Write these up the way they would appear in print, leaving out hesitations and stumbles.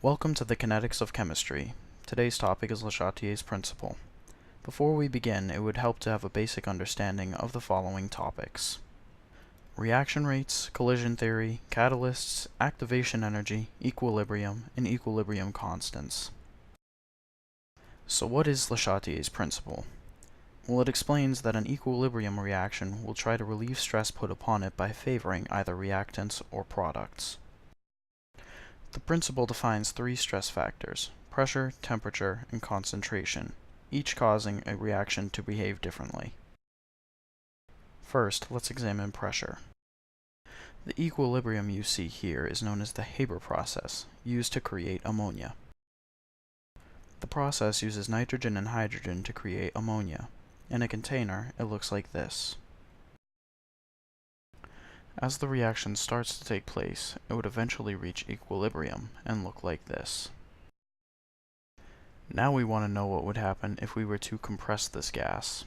Welcome to the Kinetics of Chemistry. Today's topic is Le Chatelier's principle. Before we begin, it would help to have a basic understanding of the following topics: reaction rates, collision theory, catalysts, activation energy, equilibrium, and equilibrium constants. So what is Le Chatelier's principle? Well, it explains that an equilibrium reaction will try to relieve stress put upon it by favoring either reactants or products. The principle defines three stress factors: pressure, temperature, and concentration, each causing a reaction to behave differently. First, let's examine pressure. The equilibrium you see here is known as the Haber process, used to create ammonia. The process uses nitrogen and hydrogen to create ammonia. In a container, it looks like this. As the reaction starts to take place, it would eventually reach equilibrium and look like this. Now we want to know what would happen if we were to compress this gas.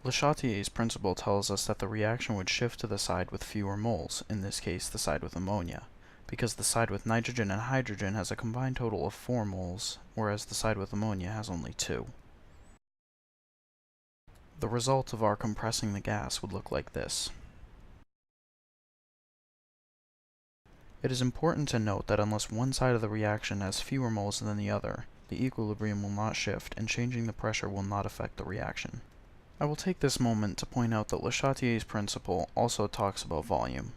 Le Chatelier's principle tells us that the reaction would shift to the side with fewer moles, in this case the side with ammonia, because the side with nitrogen and hydrogen has a combined total of 4 moles, whereas the side with ammonia has only 2. The result of our compressing the gas would look like this. It is important to note that unless one side of the reaction has fewer moles than the other, the equilibrium will not shift and changing the pressure will not affect the reaction. I will take this moment to point out that Le Chatelier's principle also talks about volume.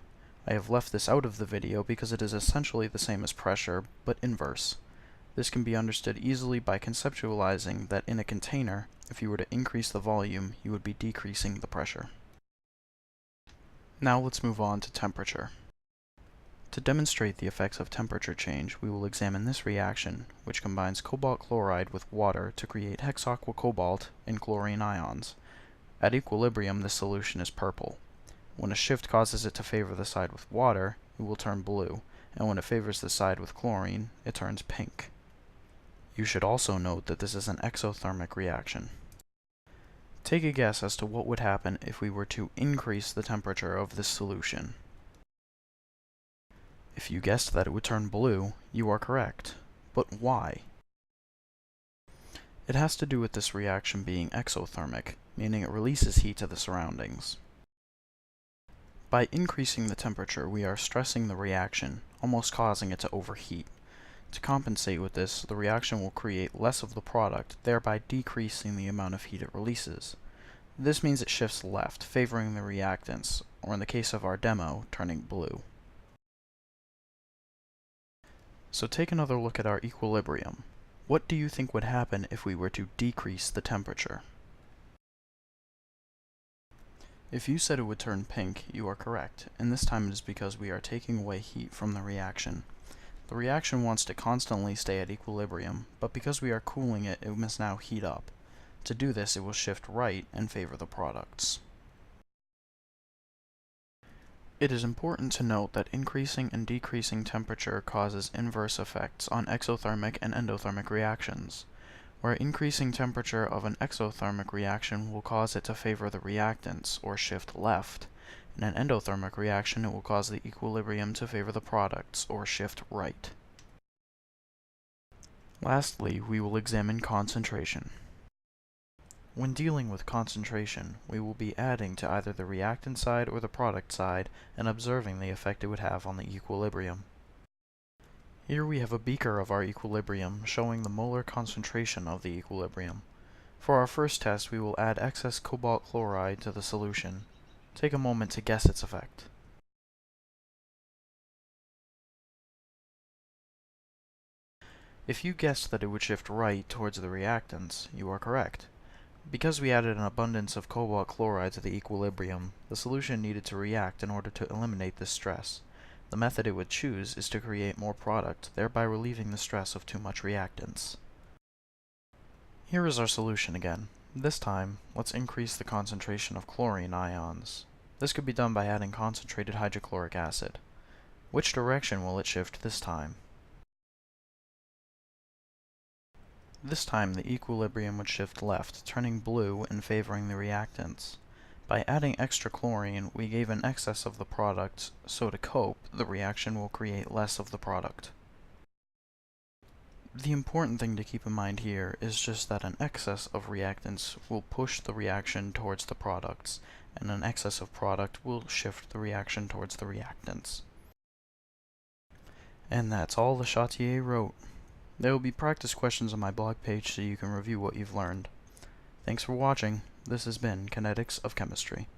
I have left this out of the video because it is essentially the same as pressure, but inverse. This can be understood easily by conceptualizing that in a container, if you were to increase the volume, you would be decreasing the pressure. Now let's move on to temperature. To demonstrate the effects of temperature change, we will examine this reaction, which combines cobalt chloride with water to create hexaquicobalt and chlorine ions. At equilibrium, this solution is purple. When a shift causes it to favor the side with water, it will turn blue, and when it favors the side with chlorine, it turns pink. You should also note that this is an exothermic reaction. Take a guess as to what would happen if we were to increase the temperature of this solution. If you guessed that it would turn blue, you are correct. But why? It has to do with this reaction being exothermic, meaning it releases heat to the surroundings. By increasing the temperature, we are stressing the reaction, almost causing it to overheat. To compensate with this, the reaction will create less of the product, thereby decreasing the amount of heat it releases. This means it shifts left, favoring the reactants, or in the case of our demo, turning blue. So take another look at our equilibrium. What do you think would happen if we were to decrease the temperature? If you said it would turn pink, you are correct, and this time it is because we are taking away heat from the reaction. The reaction wants to constantly stay at equilibrium, but because we are cooling it, it must now heat up. To do this, it will shift right and favor the products. It is important to note that increasing and decreasing temperature causes inverse effects on exothermic and endothermic reactions, where increasing temperature of an exothermic reaction will cause it to favor the reactants, or shift left. In an endothermic reaction, it will cause the equilibrium to favor the products, or shift right. Lastly, we will examine concentration. When dealing with concentration, we will be adding to either the reactant side or the product side and observing the effect it would have on the equilibrium. Here we have a beaker of our equilibrium showing the molar concentration of the equilibrium. For our first test, we will add excess cobalt chloride to the solution. Take a moment to guess its effect. If you guessed that it would shift right towards the reactants, you are correct. Because we added an abundance of cobalt chloride to the equilibrium, the solution needed to react in order to eliminate this stress. The method it would choose is to create more product, thereby relieving the stress of too much reactants. Here is our solution again. This time, let's increase the concentration of chlorine ions. This could be done by adding concentrated hydrochloric acid. Which direction will it shift this time? This time the equilibrium would shift left, turning blue and favoring the reactants. By adding extra chlorine, we gave an excess of the product, so to cope, the reaction will create less of the product. The important thing to keep in mind here is just that an excess of reactants will push the reaction towards the products, and an excess of product will shift the reaction towards the reactants. And that's all the Chatelier wrote. There will be practice questions on my blog page so you can review what you've learned. Thanks for watching. This has been Kinetics of Chemistry.